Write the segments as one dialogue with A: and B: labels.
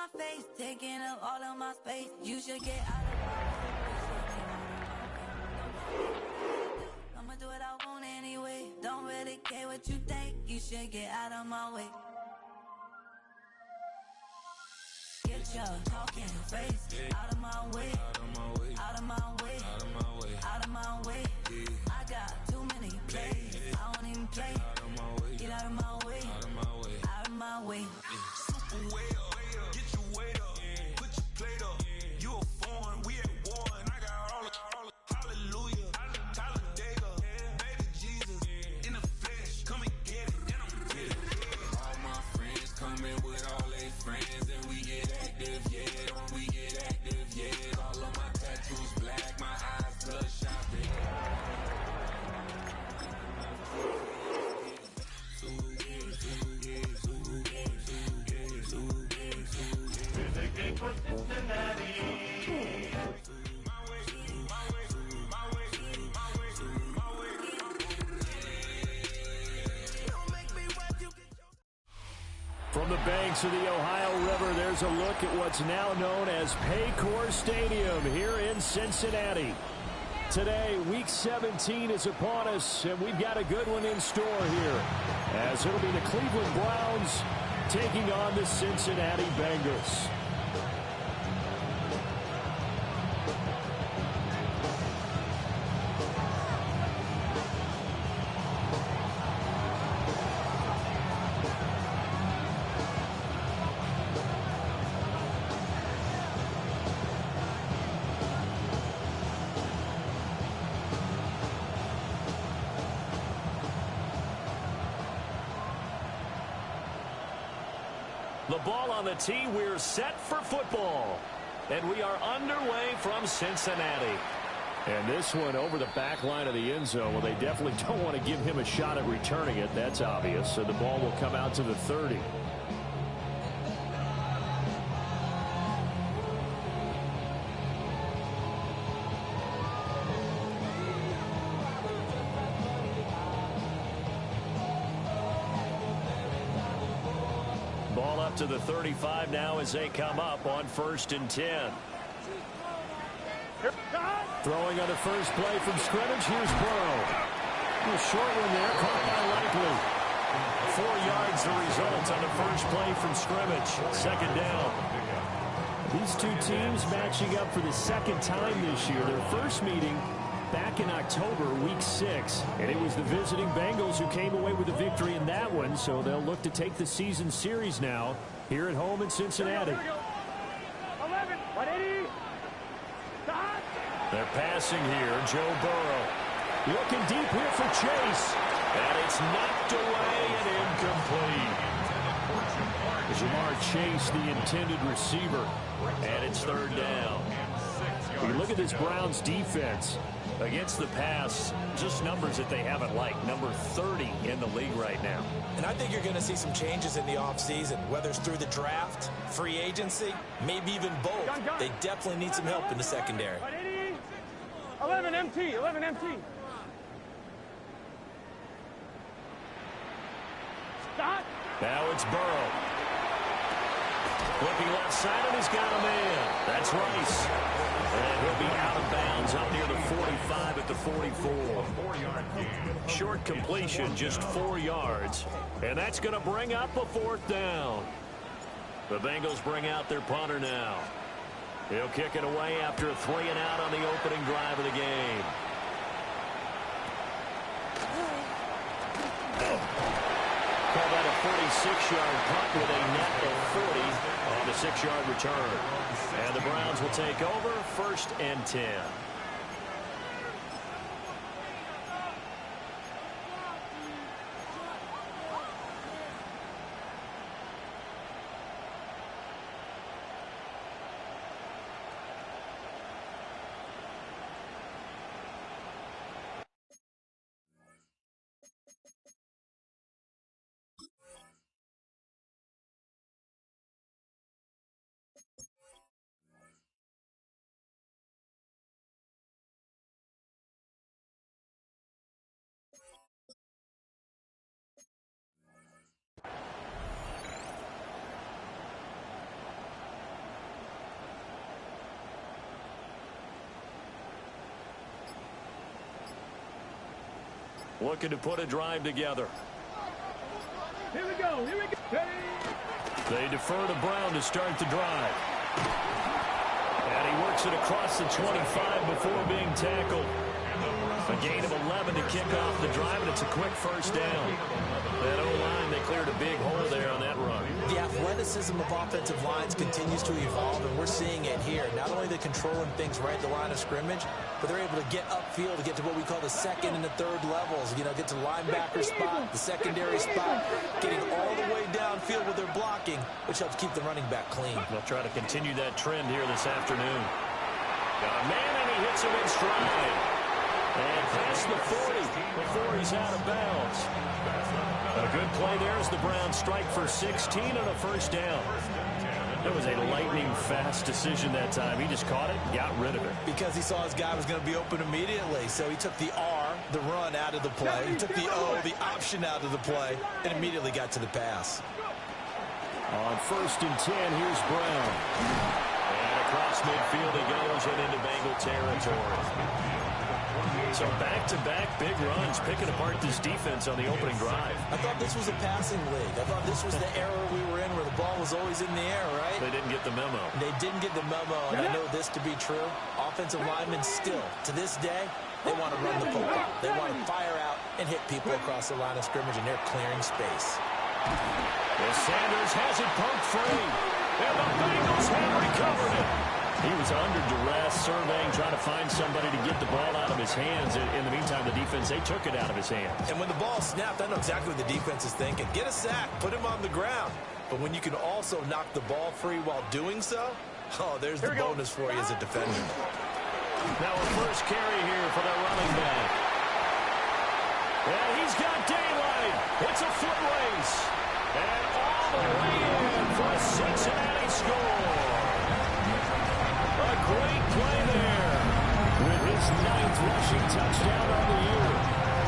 A: my face, taking up all of my space. You should get out of my way. I'ma do what I want anyway. Don't really care what you think. You should get out of my way. Get your talking face out of my way. Out of my way. Out of my way. Out of my way. Out of my way. I got too many plays. I don't even play. Out of my way. Get out of my way. Out of my way. Out of my way.
B: Super way up. Get your weight up. Put your plate up. You a foreign. We at war. And I got all the hallelujah. Talladega. Baby Jesus. In the flesh. Come and get it. And I'm with it. All my friends coming with all their friends. And we get active, yeah. Don't we get active, yeah. All of my tattoos black. My eyes bloodshot.
C: From the banks of the Ohio River, there's a look at what's now known as Paycor Stadium here in Cincinnati. Today, Week 17 is upon us, and we've got a good one in store here, as it'll be the Cleveland Browns taking on the Cincinnati Bengals. The ball on the tee, we're set for football. And we are underway from Cincinnati. And this one over the back line of the end zone. Well, they definitely don't want to give him a shot at returning it. That's obvious. So the ball will come out to the 30. Ball up to the 35 now as they come up on 1st and 10. Throwing on the first play from scrimmage. Here's Burrow. A short one there, caught by Likely. 4 yards the result on the first play from scrimmage. 2nd down. These two teams matching up for the second time this year. Their first meeting back in October, Week 6. And it was the visiting Bengals who came away with a victory in that one. So they'll look to take the season series now here at home in Cincinnati.
D: 11, 180.
C: They're passing here. Joe Burrow looking deep here for Chase. And it's knocked away and incomplete. Jamar Chase, the intended receiver. And it's 3rd down. You look at this Browns defense against the pass, just numbers that they haven't liked. Number 30 in the league right now.
E: And I think you're going to see some changes in the offseason, whether it's through the draft, free agency, maybe even both. They definitely need some help in the secondary.
D: 11 MT, 11 MT. Stop.
C: Now it's Burrow. Looking left side, and he's got a man. That's Rice. And he'll be out of bounds up near the 45 at the 44. Short completion, just 4 yards. And that's going to bring up a 4th down. The Bengals bring out their punter now. He'll kick it away after a 3 and out on the opening drive of the game. Call that a 46-yard punt with a net of 40 on the 6-yard return. And the Browns will take over 1st and 10. looking to put a drive together.
D: Here we go. Here we go.
C: They defer to Brown to start the drive. And he works it across the 25 before being tackled. A gain of 11 to kick off the drive, and it's a quick first down. That O-line, they cleared a big hole there on that run.
E: The athleticism of offensive lines continues to evolve, and we're seeing it here. Not only are they controlling things right at the line of scrimmage, but they're able to get upfield to get to what we call the second and the third levels. You know, get to the linebacker spot, the secondary spot, getting all the way downfield with their blocking, which helps keep the running back clean.
C: They'll try to continue that trend here this afternoon. Got a man, and he hits him in stride. And past the 40 before he's out of bounds. A good play there as the Browns strike for 16 on a first down. That was a lightning-fast decision that time. He just caught it and got rid of it.
E: Because he saw his guy was going to be open immediately. So he took the R, the run, out of the play. He took the O, the option, out of the play, and immediately got to the pass.
C: On 1st and 10, here's Brown. And across midfield he goes and into Bengal territory. So back-to-back big runs, picking apart this defense on the opening drive.
E: I thought this was a passing league. I thought this was the era we were in where the ball was always in the air, right?
C: They didn't get the memo.
E: They didn't get the memo, and I know this to be true. Offensive linemen still, to this day, they want to run the football. They want to fire out and hit people across the line of scrimmage, and they're clearing space.
C: Well, Sanders has it poked free, and the Bengals have recovered it. He was under duress, surveying, trying to find somebody to get the ball out of his hands. In the meantime, the defense, they took it out of his hands.
E: And when the ball snapped, I know exactly what the defense is thinking. Get a sack, put him on the ground. But when you can also knock the ball free while doing so, oh, there's the bonus for you as a defender.
C: Now a first carry here for the running back. And he's got daylight. It's a foot race. And all the way in for a Cincinnati score. A great play there with his 9th rushing touchdown on the year.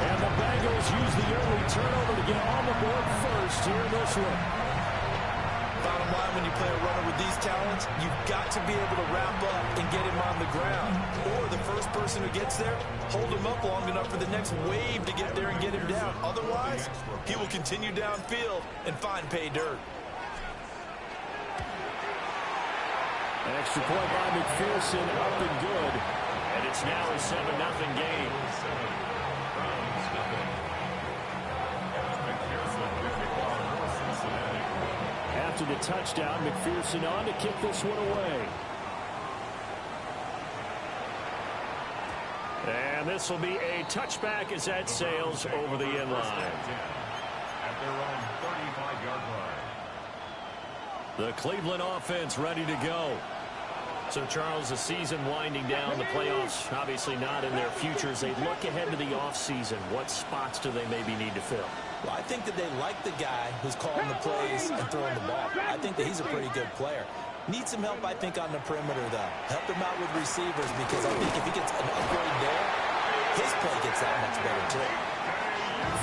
C: And the Bengals use the early turnover to get on the board first here in this one.
E: Bottom line, when you play a runner with these talents, you've got to be able to wrap up and get him on the ground. Or the first person who gets there, hold him up long enough for the next wave to get there and get him down. Otherwise, he will continue downfield and find pay dirt.
C: An extra point by McPherson, up and good. And it's now a 7-0 game. After the touchdown, McPherson on to kick this one away. And this will be a touchback as that sails over the end line.
F: At their own 35-yard line.
C: The Cleveland offense ready to go. So, Charles, the season winding down, the playoffs obviously not in their futures. They look ahead to the offseason. What spots do they maybe need to fill?
E: Well, I think that they like the guy who's calling the plays and throwing the ball. I think that he's a pretty good player. Needs some help, I think, on the perimeter, though. Help him out with receivers, because I think if he gets an upgrade there, his play gets that much better, too.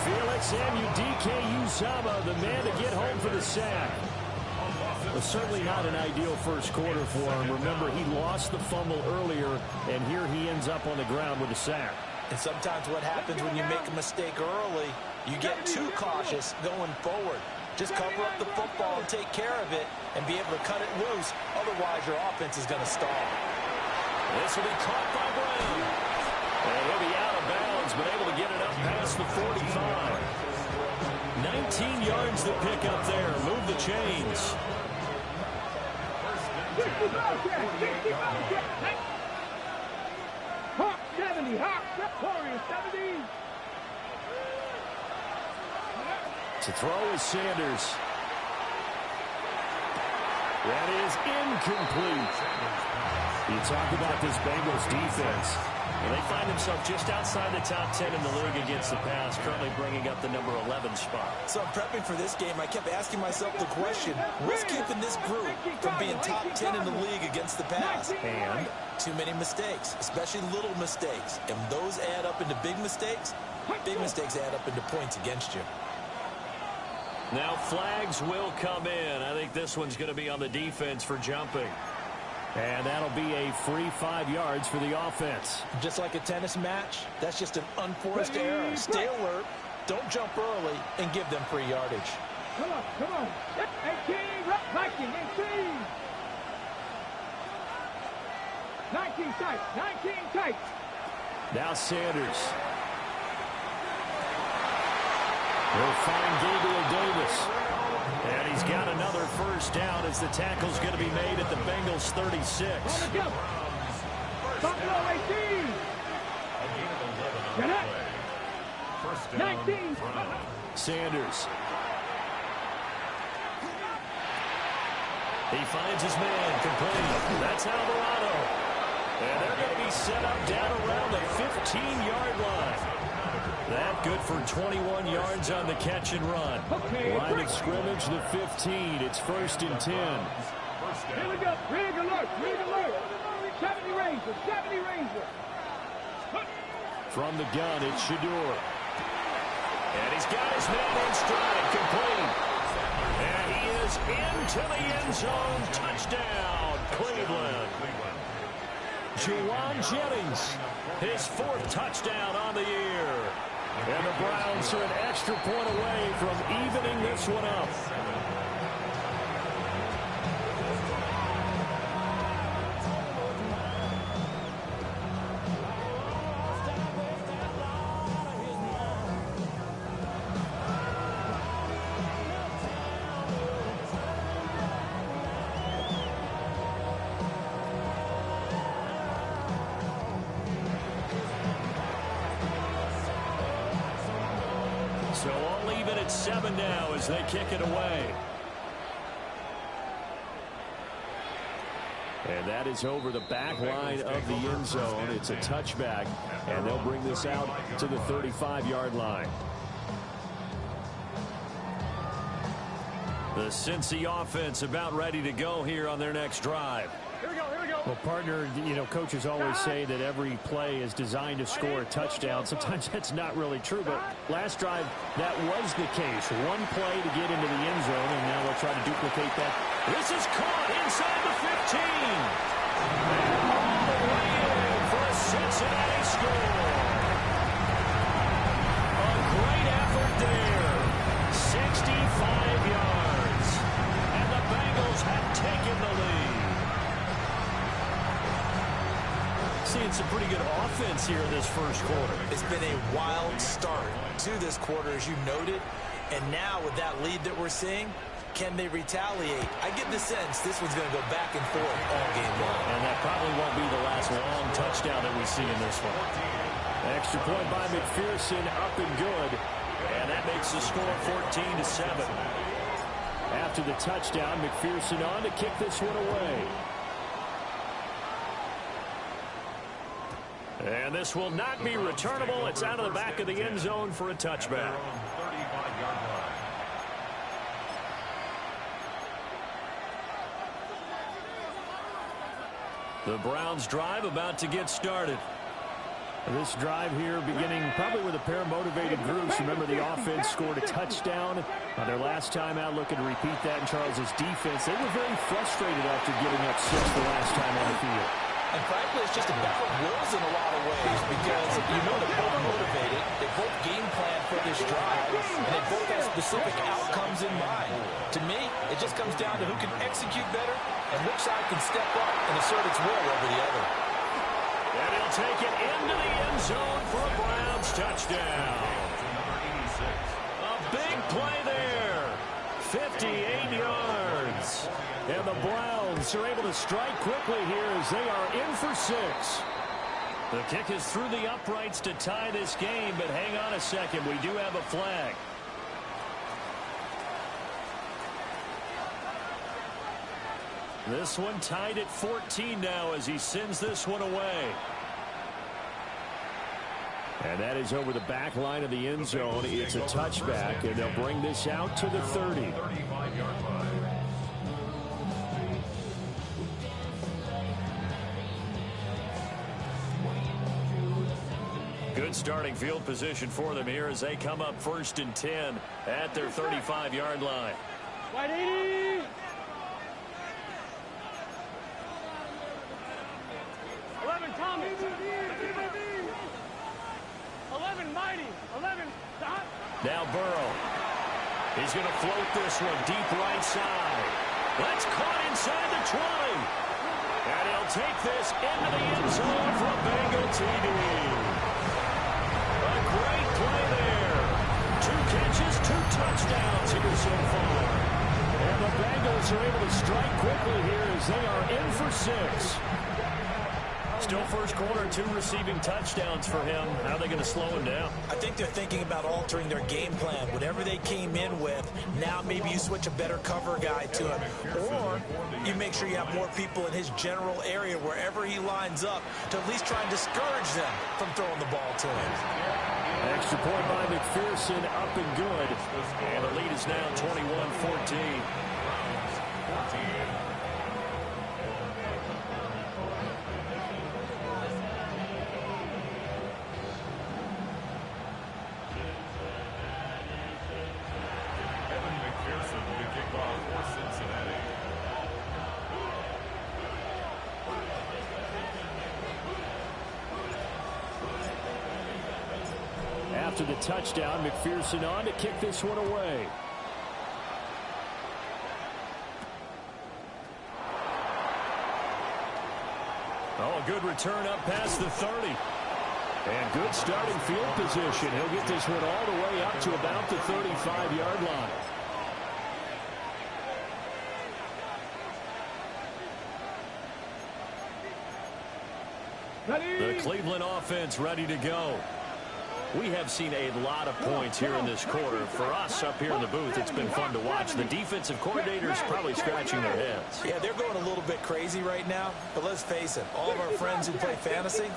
C: Felix Anudike-Uzomah, the man to get home for the sack. Well, certainly not an ideal first quarter for him. Remember, he lost the fumble earlier, and here he ends up on the ground with a sack.
E: And sometimes what happens when you make a mistake early, you get too cautious going forward. Just cover up the football and take care of it and be able to cut it loose. Otherwise, your offense is going to stall.
C: This will be caught by Brown. And he'll be out of bounds, but able to get it up past the 45. 19 yards to pick up there. Move the chains.
D: Hawk 70, Hawk, Warriors 70.
C: To throw is Sanders. That is incomplete. You talk about this Bengals defense. And they find themselves just outside the top 10 in the league against the pass, currently bringing up the number 11 spot.
E: So I'm prepping for this game. I kept asking myself the question, what's keeping this group from being top 10 in the league against the pass?
C: And
E: too many mistakes, especially little mistakes. And those add up into big mistakes. Big mistakes add up into points against you.
C: now flags will come in. I think this one's going to be on the defense for jumping. And that'll be a free 5 yards for the offense.
E: Just like a tennis match, that's just an unforced error. Stay alert, don't jump early, and give them free yardage.
D: Come on, come on. 18, Viking, 18. 19 tight, 19 tight.
C: Now Sanders. They'll find Gabriel Davis. And he's got another first down as the tackle's going to be made at the Bengals 36.
D: On the go. Buffalo 18. Get up. 19.
C: Sanders. He finds his man complete. That's Alvarado. And they're going to be set up down around the 15-yard line. That good for 21 yards on the catch and run.
D: Okay,
C: line of scrimmage, the 15. It's 1st and 10.
D: Here we go. Rig alert. Rig alert. 70 Ranger. 70 Ranger.
C: From the gun, it's Shador. And he's got his man in stride. Complete. And he is into the end zone. Touchdown, Cleveland. Juwan Jennings, his 4th touchdown on the year. And the Browns are an extra point away from evening this one up. So all even at 7 now as they kick it away. And that is over the back line of the end zone. It's a touchback, and they'll bring this out to the 35-yard line. The Cincy offense about ready to go here on their next drive.
D: Here we go. Here we go.
C: Well, partner, you know, coaches always say that every play is designed to score a touchdown. Sometimes that's not really true, but last drive, that was the case. One play to get into the end zone, and now they'll try to duplicate that. This is caught inside the 15. And all the way in for a Cincinnati score. A great effort there. 65 yards. And the Bengals have taken the lead. Seeing some pretty good offense here in this first quarter.
E: It's been a wild start to this quarter, as you noted. And now with that lead that we're seeing, can they retaliate? I get the sense this one's going to go back and forth all game long.
C: And that probably won't be the last long touchdown that we see in this one. Extra point by McPherson, up and good. And that makes the score 14-7. After the touchdown, McPherson on to kick this one away. And this will not be returnable. It's out of the back of the end zone for a touchback. The Browns drive about to get started. This drive here beginning probably with a pair of motivated groups. Remember, the offense scored a touchdown on their last time out. Looking to repeat that in Charles's defense. They were very frustrated after giving up 6 the last time on the field.
E: And frankly, it's just a battle of wills in a lot of ways because you know they're both motivated. They both game plan for this drive, and they both have specific outcomes in mind. To me, it just comes down to who can execute better and which side can step up and assert its will over the other.
C: And he'll take it into the end zone for a Browns touchdown. A big play there. 58 yards. And the Browns are able to strike quickly here as they are in for 6. The kick is through the uprights to tie this game, but hang on a second. We do have a flag. This one tied at 14 now as he sends this one away. And that is over the back line of the end zone. It's a touchback, and they'll bring this out to the 30. Good starting field position for them here as they come up 1st and 10 at their 35-yard line.
D: White 80.
C: Now Burrow. He's going to float this one deep right side. That's caught inside the 20. And he'll take this into the end zone for a Bengal TD. A great play there. 2 catches, 2 touchdowns here so far. And the Bengals are able to strike quickly here as they are in for 6. Still first quarter, 2 receiving touchdowns for him. How are they going to slow him down?
E: I think they're thinking about altering their game plan. Whatever they came in with, now maybe you switch a better cover guy to him. Or you make sure you have more people in his general area wherever he lines up to at least try and discourage them from throwing the ball to him.
C: Extra point by McPherson, up and good. And the lead is now 21-14. After the touchdown, McPherson on to kick this one away. Oh, a good return up past the 30. And good starting field position. He'll get this one all the way up to about the 35-yard line. The Cleveland offense ready to go. We have seen a lot of points here in this quarter. For us up here in the booth, it's been fun to watch. The defensive coordinators probably scratching their heads.
E: Yeah, they're going a little bit crazy right now. But let's face it, all of our friends who play fantasy,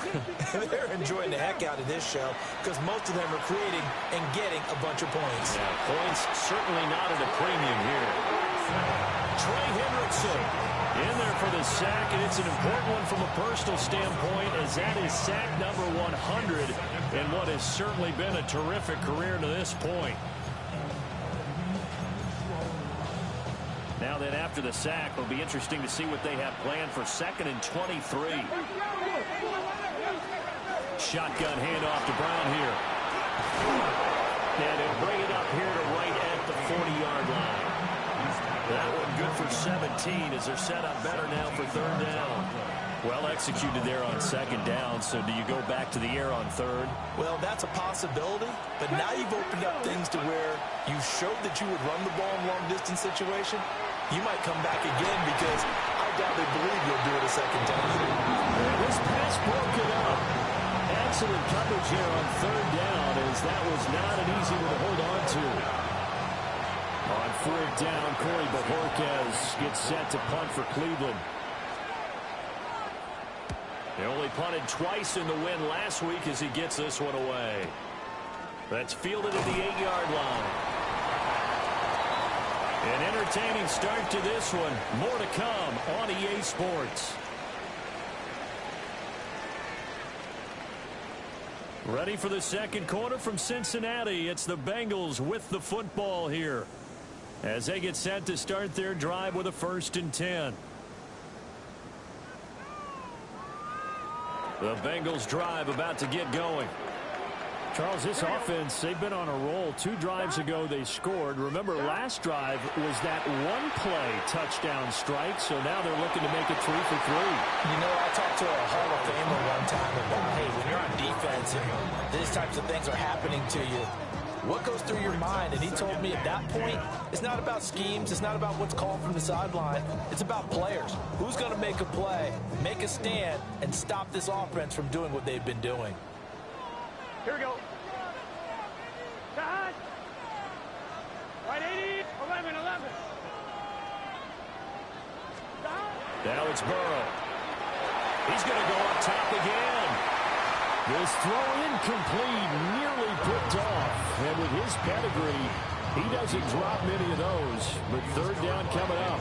E: they're enjoying the heck out of this show because most of them are creating and getting a bunch of points.
C: Yeah, points certainly not at a premium here. Trey Hendrickson in there for the sack, and it's an important one from a personal standpoint as that is sack number 100 in what has certainly been a terrific career to this point. Now then, after the sack, it'll be interesting to see what they have planned for 2nd and 23. Shotgun handoff to Brown here. And he'll bring it up here to right at the 40-yard line. That one good for 17 as they're set up better now for 3rd down. Well executed there on 2nd down, so do you go back to the air on 3rd?
E: Well, that's a possibility, but now you've opened up things to where you showed that you would run the ball in long-distance situation. You might come back again because I doubt they believe you'll do it a 2nd time.
C: This pass broken up. Excellent coverage here on 3rd down as that was not an easy one to hold on to. On 4th down, Corey Bojorquez gets set to punt for Cleveland. They only punted twice in the win last week as he gets this one away. That's fielded at the 8-yard line. An entertaining start to this one. More to come on EA Sports. Ready for the 2nd quarter from Cincinnati. It's the Bengals with the football here as they get set to start their drive with a 1st and 10. The Bengals drive about to get going. Charles, this offense, they've been on a roll. 2 drives ago they scored. Remember, last drive was that one-play touchdown strike, so now they're looking to make it 3 for 3.
E: You know, I talked to a Hall of Famer one time about, hey, when you're on defense and these types of things are happening to you, what goes through your mind? And he told me at that point, it's not about schemes. It's not about what's called from the sideline. It's about players. Who's going to make a play, make a stand, and stop this offense from doing what they've been doing?
D: Here we go. Side. Right 80, 11, 11. Side.
C: Now it's Burrow. He's going to go up top again. This throw incomplete, nearly picked off. And with his pedigree, he doesn't drop many of those. But 3rd down coming up.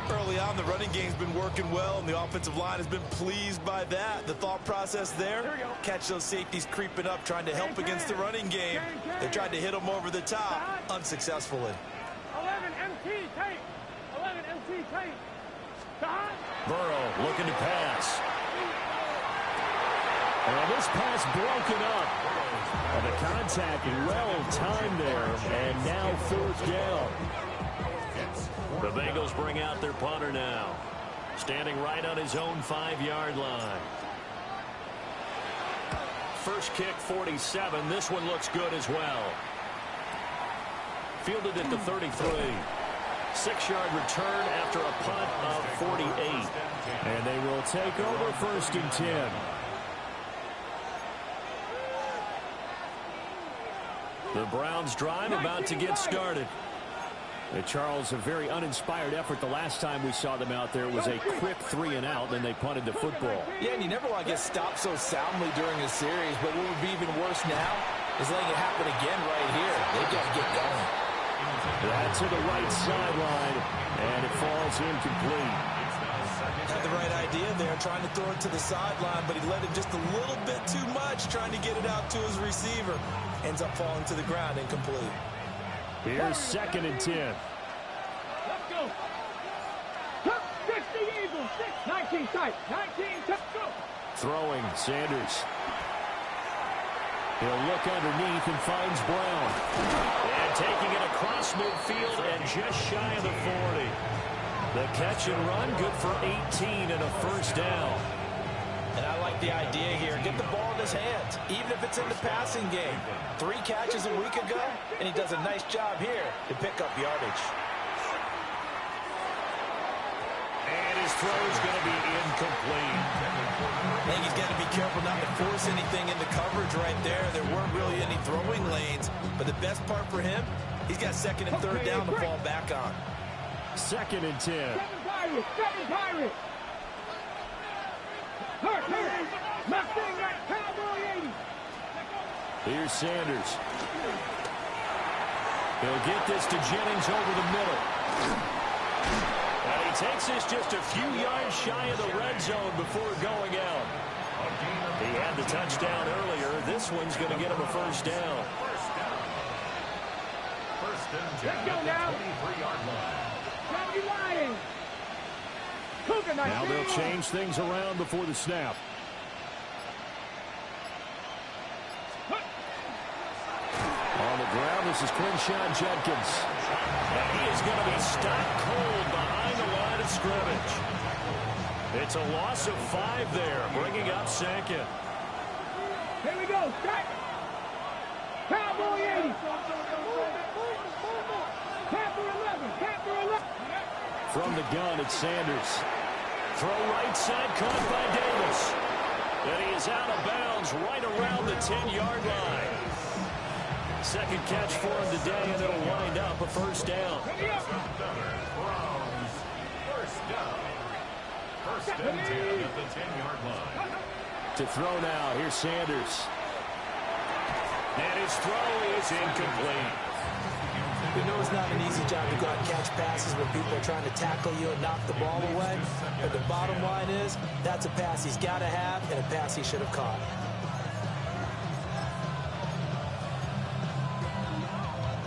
G: Early on, the running game's been working well, and the offensive line has been pleased by that. The thought process there, catch those safeties creeping up, trying to help against the running game. They tried to hit them over the top, unsuccessfully.
D: 11 MT tape. 11 MT tape. Side.
C: Burrow looking to pass. And this pass broken up. And the contact well timed there. And now 4th down. The Bengals bring out their punter now. Standing right on his own 5-yard line. First kick, 47. This one looks good as well. Fielded at the 33. 6-yard return after a punt of 48. And they will take over 1st and 10. The Browns drive about to get started. Charles, a very uninspired effort. The last time we saw them out there was a quick 3-and-out, then they punted the football.
E: Yeah, and you never want to get stopped so soundly during a series, but what would be even worse now is letting it happen again right here. They've got to get going.
C: That to the right sideline, and it falls incomplete.
E: Had the right idea there, trying to throw it to the sideline, but he let it just a little bit too much, trying to get it out to his receiver. Ends up falling to the ground, incomplete.
C: Here's 2nd and 10.
D: Let's go. 60 Eagles. 19 tight. 19 tight. Go.
C: Throwing, Sanders. He'll look underneath and finds Brown. And taking it across midfield and just shy of the 40. The catch and run, good for 18 and a 1st down.
E: And I like the idea here. Get the ball in his hands, even if it's in the passing game. 3 catches a week ago, and he does a nice job here to pick up yardage.
C: And his throw is going to be incomplete.
E: I think he's got to be careful not to force anything into coverage right there. There weren't really any throwing lanes, but the best part for him, he's got 2nd and 3rd down to fall back on.
C: 2nd and 10.
D: 7 Pirates. 7 Pirates. Hurt. Mustang got Cowboy 80.
C: Here's Sanders. He'll get this to Jennings over the middle. And he takes this just a few yards shy of the red zone before going out. He had the touchdown earlier. This one's going to get him a 1st down.
D: Let's go now. 70 Lions.
C: Now they'll change things around before the snap. On the ground, this is Quinshon Judkins. And he is going to be stopped cold behind the line of scrimmage. It's a loss of 5 there, bringing up 2nd.
D: Here we go. Strike. Cowboy 80. Panther 11. Panther 11.
C: From the gun, it's Sanders. Throw right side, caught by Davis. And he is out of bounds right around the 10-yard line. 2nd catch for him today, and it'll wind up a 1st down.
F: First and 10 at the 10-yard line.
C: To throw now, here's Sanders. And his throw is incomplete.
E: We know it's not an easy job to go out and catch passes when people are trying to tackle you and knock the ball away. But the bottom line is, that's a pass he's got to have and a pass he should have caught.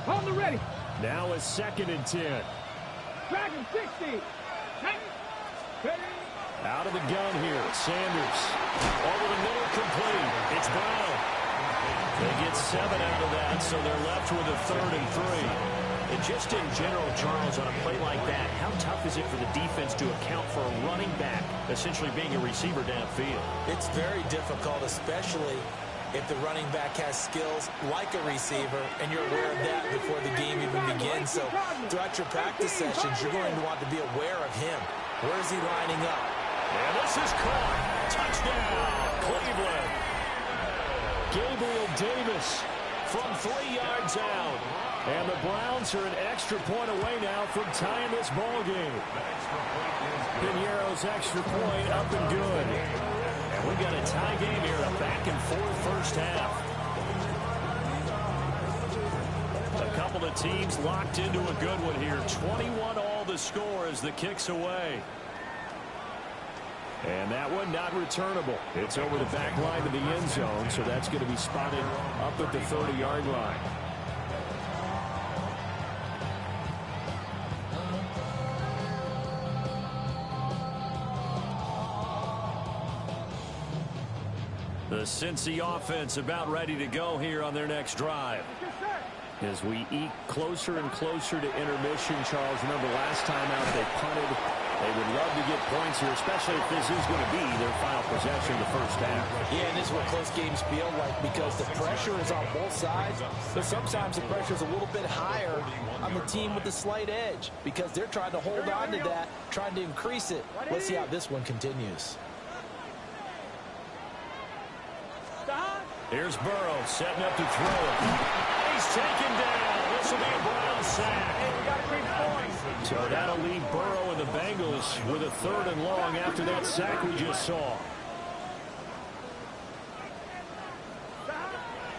D: On the ready.
C: Now it's 2nd and 10.
D: Dragon 60.
C: Out of the gun here, Sanders. Over the middle, complete. It's Brown. They get 7 out of that, so they're left with a 3rd and 3.
H: And just in general, Charles, on a play like that, how tough is it for the defense to account for a running back essentially being a receiver downfield?
E: It's very difficult, especially if the running back has skills like a receiver, and you're aware of that before the game even begins. So throughout your practice sessions, you're going to want to be aware of him. Where is he lining up?
C: And this is caught. Touchdown, Cleveland. Gabriel Davis from 3 yards out. And the Browns are an extra point away now from tying this ball game. Piñeiro's extra point up and good. And we got a tie game here, a back-and-forth first half. A couple of teams locked into a good one here. 21 all the score as the kick's away. And that one not returnable. It's over the back line of the end zone, so that's going to be spotted up at the 30-yard line. The Cincy offense about ready to go here on their next drive. As we eke closer and closer to intermission, Charles, remember last time out they punted. They would love to get points here, especially if this is going to be their final possession of the first half.
E: Yeah, and this is what close games feel like because the pressure is on both sides, but sometimes the pressure is a little bit higher on the team with the slight edge because they're trying to hold on to that, trying to increase it. Let's see how this one continues.
C: Here's Burrow setting up to throw it. He's taken down. This will be a Brown sack. So that'll leave Burrow and the Bengals with a 3rd and long after that sack we just saw.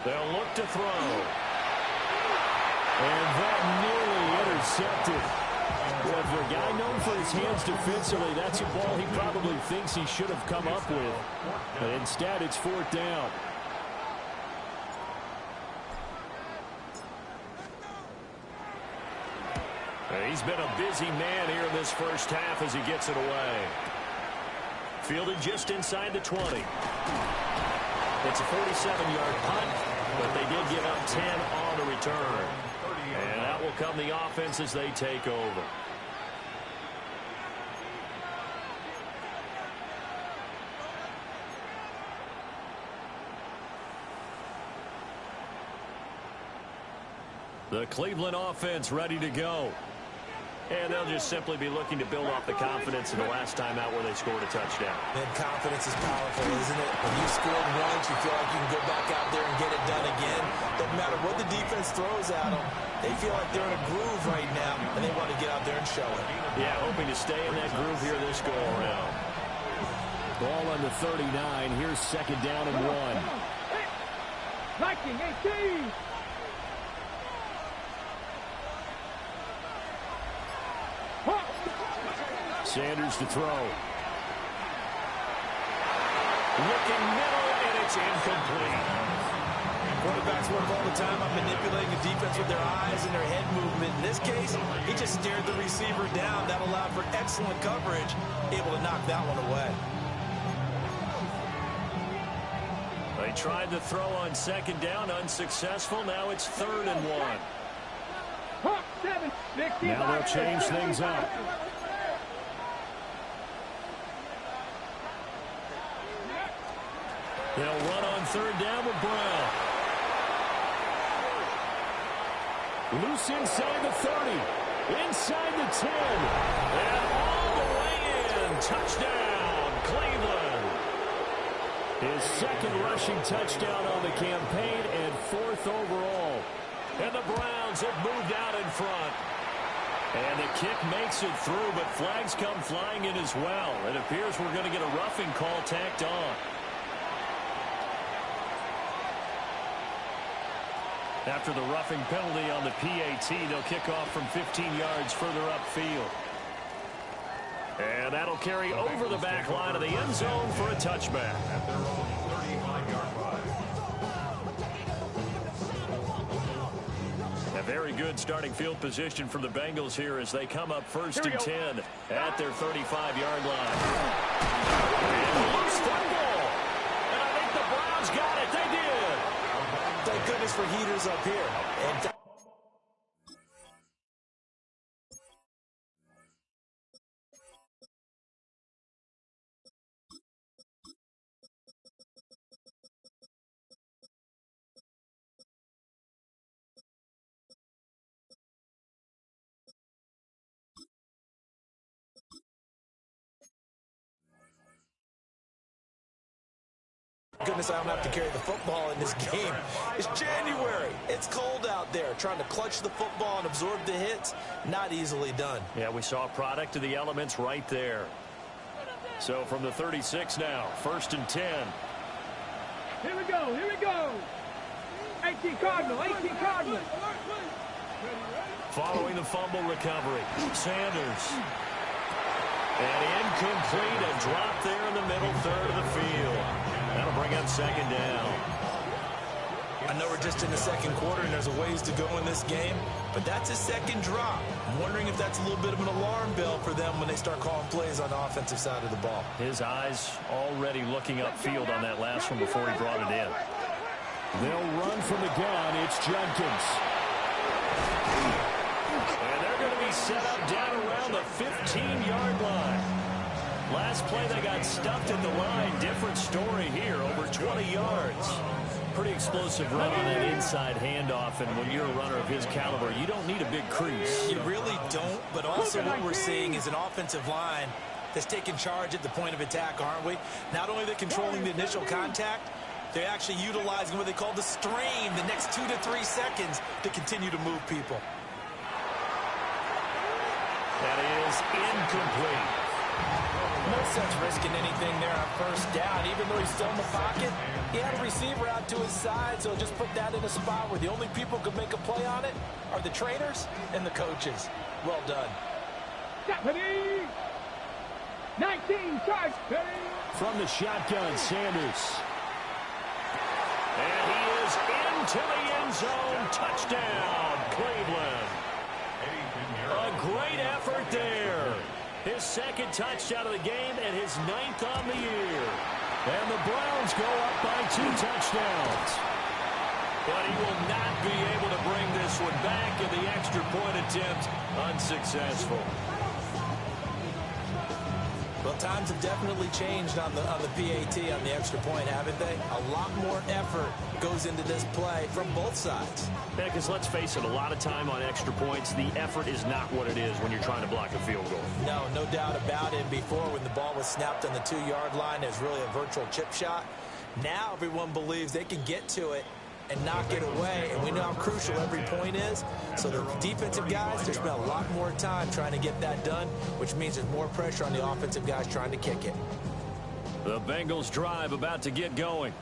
C: They'll look to throw. And that nearly intercepted. Well, for a guy known for his hands defensively, that's a ball he probably thinks he should have come up with. But instead, it's 4th down. He's been a busy man here in this first half as he gets it away. Fielded just inside the 20. It's a 47-yard punt, but they did give up 10 on the return. And that will come the offense as they take over. The Cleveland offense ready to go. And they'll just simply be looking to build off the confidence of the last time out where they scored a touchdown.
E: And confidence is powerful, isn't it? When you scored once, you feel like you can go back out there and get it done again. Doesn't matter what the defense throws at them. They feel like they're in a groove right now, and they want to get out there and show it.
C: Yeah, hoping to stay in that groove here this go-around. Ball on the 39. Here's 2nd down and 1.
D: Viking 18.
C: Sanders to throw. Looking middle, and it's incomplete.
E: Quarterbacks work all the time on manipulating the defense with their eyes and their head movement. In this case, he just stared the receiver down. That allowed for excellent coverage, able to knock that one away.
C: They tried to throw on 2nd down, unsuccessful. Now it's 3rd and 1. Now they'll change things up. They'll run on 3rd down with Brown. Loose inside the 30. Inside the 10. And all the way in. Touchdown, Cleveland. His 2nd rushing touchdown on the campaign and 4th overall. And the Browns have moved out in front. And the kick makes it through, but flags come flying in as well. It appears we're going to get a roughing call tacked on. After the roughing penalty on the PAT, they'll kick off from 15 yards further upfield. And that'll carry over the back line of the end zone for a touchback.
F: At their own 35-yard line.
C: A very good starting field position for the Bengals here as they come up 1st and 10 at their 35-yard line. And loose football. And I think the Browns got it. They did.
E: Thank goodness for heaters up here. And goodness, I don't have to carry the football in this game. It's January. It's cold out there. Trying to clutch the football and absorb the hits, not easily done.
C: Yeah, we saw a product of the elements right there. So from the 36 now, 1st and 10.
D: Here we go. Here we go. 18 Cardinal. 18 Cardinal.
C: Following the fumble recovery, Sanders. And incomplete, a drop there in the middle 3rd of the field. That'll bring up 2nd down.
E: I know we're just in the second quarter and there's a ways to go in this game, but that's a second drop. I'm wondering if that's a little bit of an alarm bell for them when they start calling plays on the offensive side of the ball.
H: His eyes already looking upfield on that last one before he brought it in.
C: They'll run from the gun. It's Jenkins.
H: And they're going to be set up down around the 15-yard line. Last play, they got stuffed at the line. Different story here, over 20 yards. Pretty explosive run on that inside handoff, and when you're a runner of his caliber, you don't need a big crease.
E: You really don't, but also what we're seeing is an offensive line that's taking charge at the point of attack, aren't we? Not only are they controlling the initial contact, they're actually utilizing what they call the strain, the next 2 to 3 seconds, to continue to move people.
H: That is incomplete.
E: No sense risking anything there on first down. Even though he's still in the pocket, he had a receiver out to his side, so just put that in a spot where the only people who could make a play on it are the trainers and the coaches. Well done.
D: Deputy! 19, charge!
C: From the shotgun, Sanders.
H: And he is into the end zone. Touchdown, Cleveland. A great effort there. His second touchdown of the game and his 9th on the year.
C: And the Browns go up by 2 touchdowns.
H: But he will not be able to bring this one back, and the extra point attempt unsuccessful.
E: Well, times have definitely changed on the PAT, on the extra point, haven't they? A lot more effort goes into this play from both sides.
H: Yeah, because let's face it, a lot of time on extra points, the effort is not what it is when you're trying to block a field goal.
E: No doubt about it. Before, when the ball was snapped on the 2-yard line, it was really a virtual chip shot. Now everyone believes they can get to it and knock it away, and we know how crucial every point is. So the defensive guys, they spend a lot more time trying to get that done, which means there's more pressure on the offensive guys trying to kick it.
H: The Bengals drive about to get going.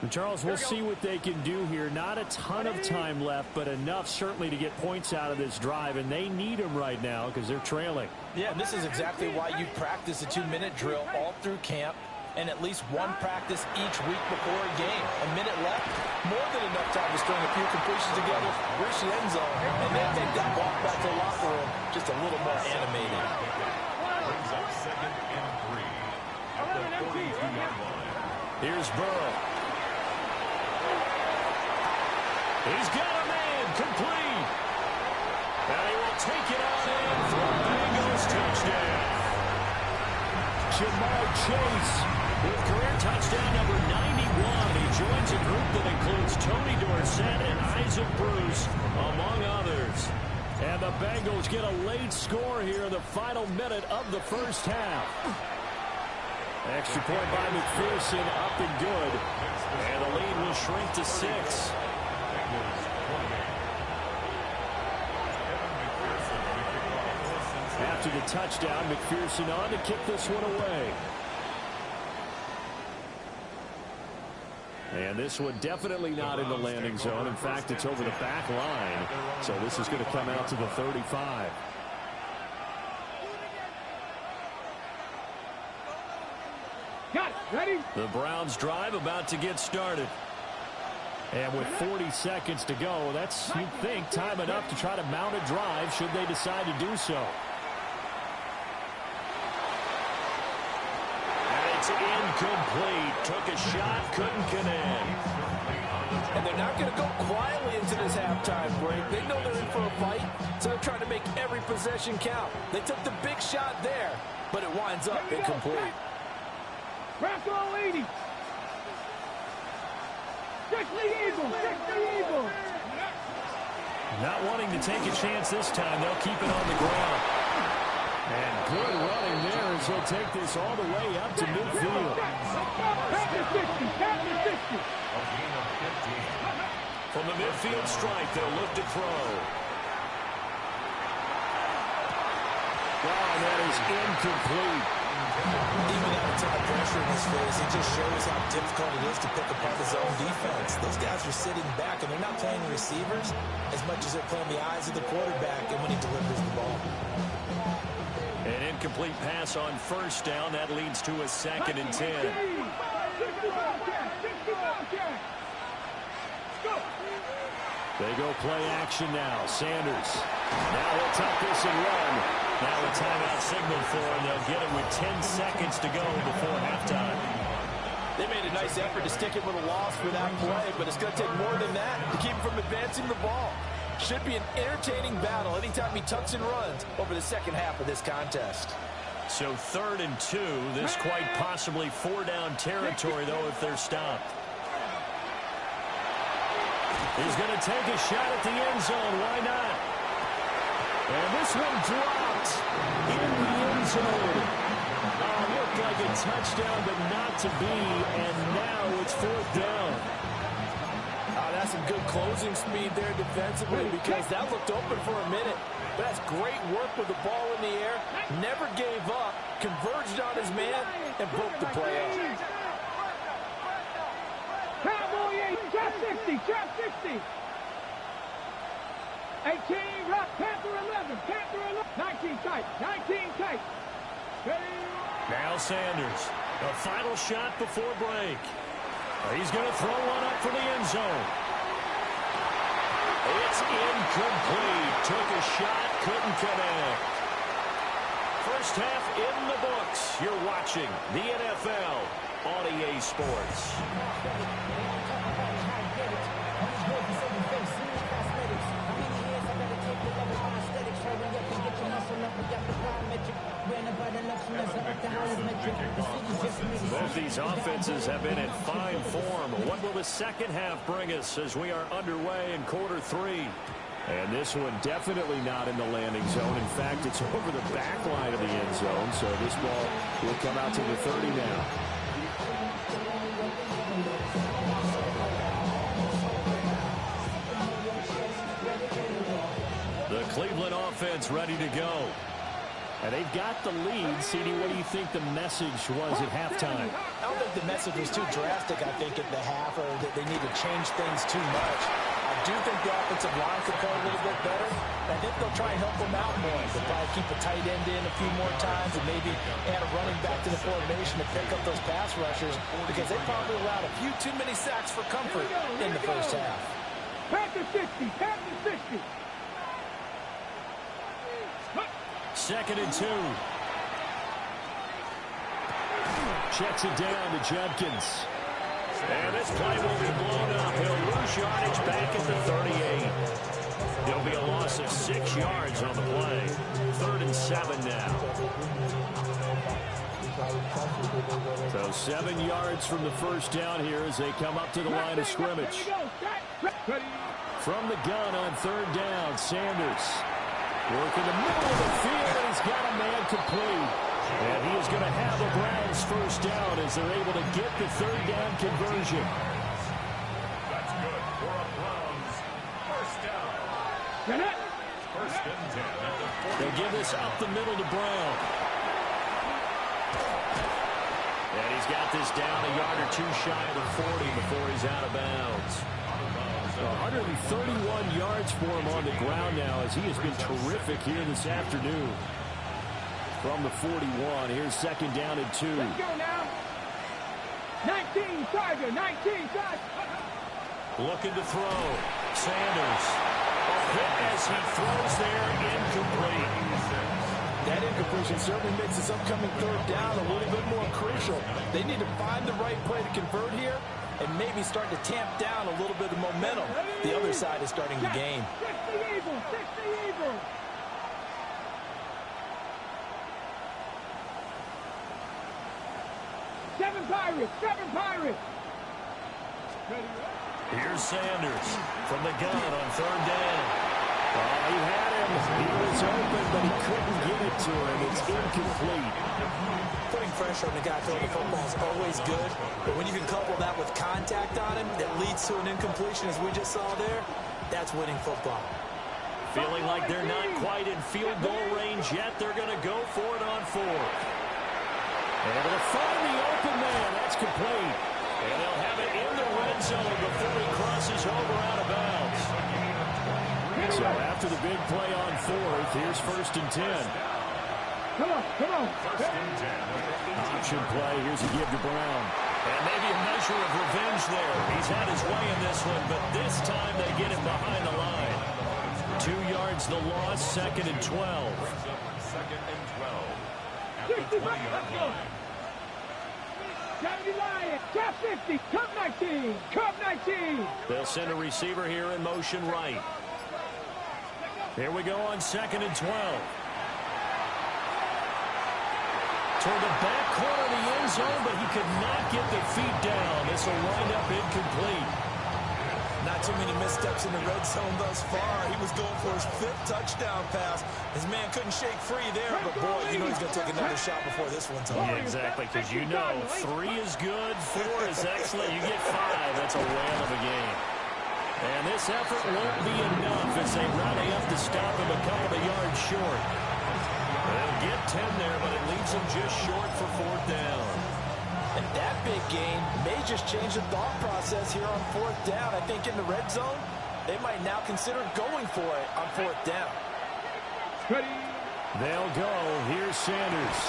C: And Charles, we'll see what they can do here. Not a ton of time left, but enough certainly to get points out of this drive, and they need them right now because they're trailing.
E: Yeah, and this is exactly why you practice a 2-minute drill all through camp, and at least one practice each week before a game. A minute left, more than enough time to string a few completions together, reach the end zone, and then take that walk back to the locker room just a little more animated.
F: Brings up 2nd and 3 at the 42-yard line.
H: Here's Burrow. He's got a man, complete. And he will take it out in for a Bengals touchdown.
C: Jamar Chase
H: with career touchdown number 91. He joins a group that includes Tony Dorsett and Isaac Bruce, among others.
C: And the Bengals get a late score here in the final minute of the first half. Extra point by McPherson, up and good.
H: And the lead will shrink to 6.
C: After the touchdown, McPherson on to kick this one away. And this one definitely not in the landing zone. In fact, it's over the back line. So this is going to come out to the 35.
D: Got it. Ready?
H: The Browns drive about to get started.
C: And with 40 seconds to go, that's, you'd think, time enough to try to mount a drive should they decide to do so.
H: It's incomplete. Took a shot, couldn't connect.
E: And they're not going to go quietly into this halftime break. They know they're in for a fight, so they're trying to make every possession count. They took the big shot there, but it winds up incomplete.
D: Bronco 80. Strictly Eagle. Strictly Eagle.
H: Not wanting to take a chance this time. They'll keep it on the ground.
C: And good running there as he'll take this all the way up to midfield.
H: From the midfield strike, they'll look to throw.
C: Wow, that is incomplete.
E: Even at a ton of pressure in his face, it just shows how difficult it is to pick apart his own defense. Those guys are sitting back, and they're not playing receivers as much as they're playing the eyes of the quarterback and when he delivers the ball.
H: An incomplete pass on first down. That leads to a 2nd and 10.
C: They go play action now. Sanders. Now he'll tuck this and run. Now a timeout signal for him. They'll get it with 10 seconds to go before halftime.
E: They made a nice effort to stick it with a loss for that play, but it's going to take more than that to keep him from advancing the ball. Should be an entertaining battle anytime he tucks and runs over the second half of this contest.
C: So 3rd and 2. This quite possibly 4-down territory, though, if they're stopped. He's going to take a shot at the end zone. Why not? And this one dropped in the end zone. Looked like a touchdown, but not to be. And now it's 4th down.
E: That's some good closing speed there defensively because that looked open for a minute. But that's great work with the ball in the air. Never gave up, converged on his man, and broke the play up.
D: Cowboy 8, trap 60, trap 60. 18, rock, Panther 11, Panther 11. 19 tight, 19 tight. Ready?
C: Now Sanders, a final shot before break. He's going to throw one up for the end zone. It's incomplete. Took a shot, couldn't connect. First half in the books. You're watching the NFL on EA Sports. Both these offenses have been in fine form. What will the second half bring us as we are underway in quarter 3? And this one definitely not in the landing zone. In fact, it's over the back line of the end zone. So this ball will come out to the 30 now. The Cleveland offense ready to go. And they've got the lead. CD, what do you think the message was at halftime?
E: I don't think the message was too drastic, I think, at the half, or that they need to change things too much. I do think the offensive line could play a little bit better. I think they'll try and help them out more. They'll probably keep a tight end in a few more times and maybe add a running back to the formation to pick up those pass rushers because they probably allowed a few too many sacks for comfort in the first half.
D: Panther 60, Panther 60.
C: 2nd and 2. Checks it down to Judkins. And this play will be blown up. He'll lose yardage back at the 38. There'll be a loss of 6 yards on the play. 3rd and 7 now. So 7 yards from the first down here as they come up to the line of scrimmage. From the gun on 3rd down, Sanders. Work in the middle of the field, and he's got a man complete. And he is going to have the Browns first down as they're able to get the 3rd down conversion.
F: That's good for a Browns first down. First and 10 at the 40.
C: They give this up the middle to Brown. And he's got this down a yard or two shy of the 40 before he's out of bounds. 131 yards for him on the ground now as he has been terrific here this afternoon. From the 41, here's 2nd down and 2.
D: Let's go now. 19 Tiger, 19 Tiger.
C: Looking to throw. Sanders. A hit as he throws there, incomplete.
E: That incompletion certainly makes this upcoming 3rd down a little bit more crucial. They need to find the right play to convert here and maybe start to tamp down a little bit of momentum. The other side is starting to gain.
D: 60 Eagles, 60 Eagles. Seven Pirates.
C: Here's Sanders from the gun on 3rd down. He had him. He was open, but he couldn't get it to him. It's incomplete.
E: Putting pressure on the guy throwing the football is always good, but when you can couple that with contact on him that leads to an incompletion, as we just saw there, that's winning football.
C: Feeling like they're not quite in field goal range yet. They're going to go for it on 4th. Able to find the open man. That's complete. And they'll have it in the red zone before he crosses over out of bounds. So after the big play on 4th, here's 1st and 10.
D: Come on.
F: First and 10.
C: Option play. Here's a give to Brown.
H: And maybe a measure of revenge there. He's had his way in this one, but this time they get him behind the line. 2 yards the loss, 2nd and 12.
F: Second and 12. At the 20-yard line.
D: 70 Lions, top 50, top 19, top 19.
H: They'll send a receiver here in motion right. Here we go on 2nd and 12. Toward the back corner of the end zone, but he could not get the feet down. This will wind up incomplete.
E: Not too many missteps in the red zone thus far. He was going for his 5th touchdown pass. His man couldn't shake free there, but boy, you know he's going to take another shot before this one's over.
H: Yeah, exactly, because you know 3 is good, 4 is excellent. You get 5, that's a whale of a game. And this effort won't be enough as they rally up to stop him a couple of yards short. They'll get 10 there, but it leaves them just short for 4th down.
E: And that big gain may just change the thought process here on 4th down. I think in the red zone, they might now consider going for it on 4th down.
D: Ready.
H: They'll go. Here's Sanders.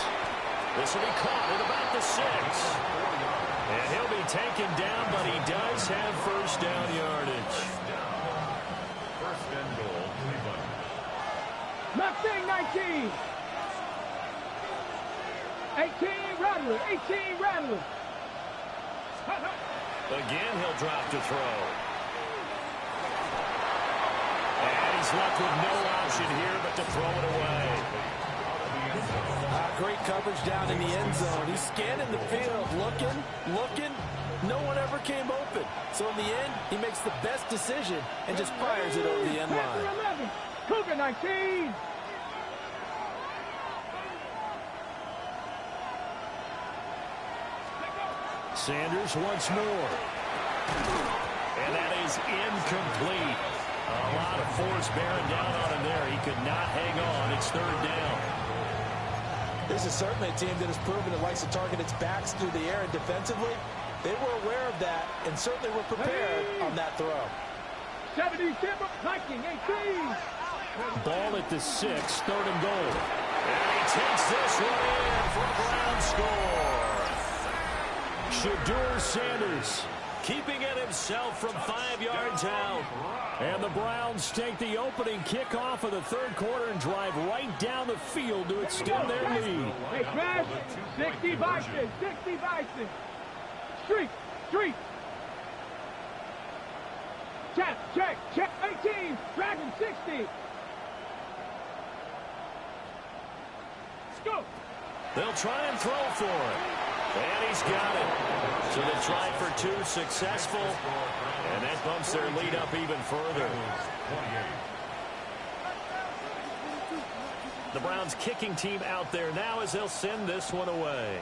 H: This will be caught at about the 6. And he'll be taken down, but he does have 1st down yardage.
F: 1st and goal, Cleveland.
D: Mustang 19. 18 Rattler, 18 Rattler.
H: Again, he'll drop to throw. And he's left with no option here but to throw it away.
E: Great coverage down in the end zone. He's scanning the field, looking. No one ever came open. So in the end, he makes the best decision and just fires it over the end line.
D: 11, Cougar 19.
H: Sanders once more. And that is incomplete. A lot of force bearing down on him there. He could not hang on. It's 3rd down.
E: This is certainly a team that has proven it likes to target its backs through the air and defensively. They were aware of that and certainly were prepared on that throw.
D: 70 Timber, Viking 18.
H: Ball at the 6, 3rd and goal. And he takes this one in for a Brown score. Shedeur Sanders keeping it himself from 5 yards out. And the Browns take the opening kickoff of the 3rd quarter and drive right down the field to extend their lead.
D: Hey, Smash, 60 Bison, 60 Bison. Street. Check, 18, Dragon 60. Let's go.
H: They'll try and throw for it. And he's got it. So they tried for 2, successful. And that bumps their lead up even further. The Browns kicking team out there now as they'll send this one away.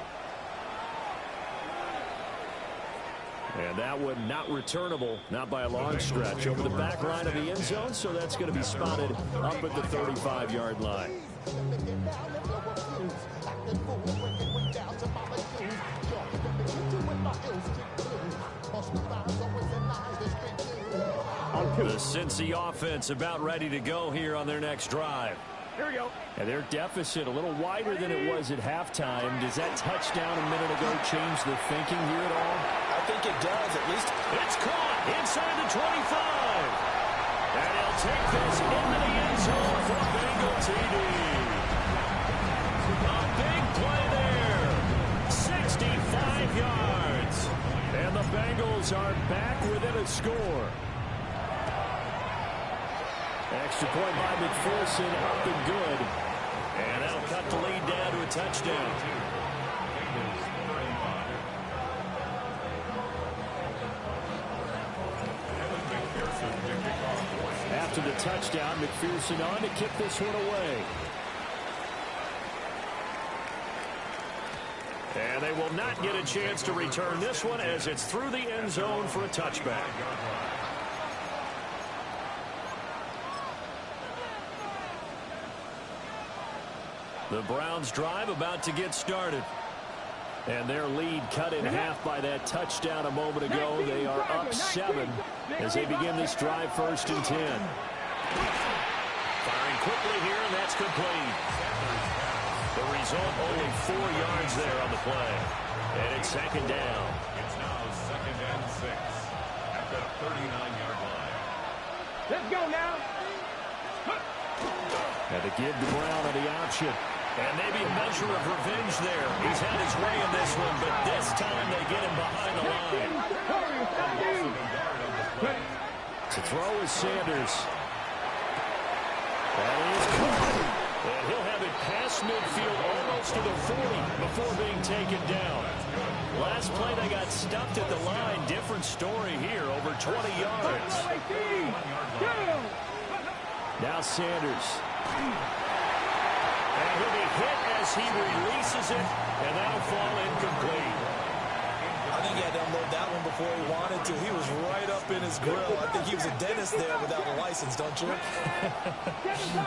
H: And that one not returnable, not by a long stretch, over the back line of the end zone, so that's going to be spotted up at the 35-yard line. The Cincy offense about ready to go here on their next drive.
D: Here we go.
H: And their deficit a little wider than it was at halftime. Does that touchdown a minute ago change the thinking here at all?
E: I think it does, at least.
H: It's caught inside the 25. And he'll take this into the end zone for a Bengal TD. A big play there. 65 yards. And the Bengals are back within a score. Extra point by McPherson, up and good. And that'll cut the lead down to a touchdown. After the touchdown, McPherson on to kick this one away. And they will not get a chance to return this one as it's through the end zone for a touchback. The Browns drive about to get started. And their lead cut in half by that touchdown a moment ago. They are up 7 as they begin this drive, 1st and 10. Firing quickly here, and that's complete. The result, only 4 yards there on the play. And it's 2nd down.
F: 39-yard line.
D: Let's go now.
C: And to give to Brown on the option.
H: And maybe a measure of revenge there. He's had his way in this one, but this time they get him behind the line.
C: To throw is Sanders. That is caught. And he'll have it past midfield almost to the 40 before being taken down. Last play they got stuffed at the line. Different story here, over 20 yards. Now Sanders.
H: And he'll be hit as he releases it, and that'll fall incomplete.
E: I think he had to unload that one before he wanted to. He was right up in his grill. I think he was a dentist there without a license, don't you?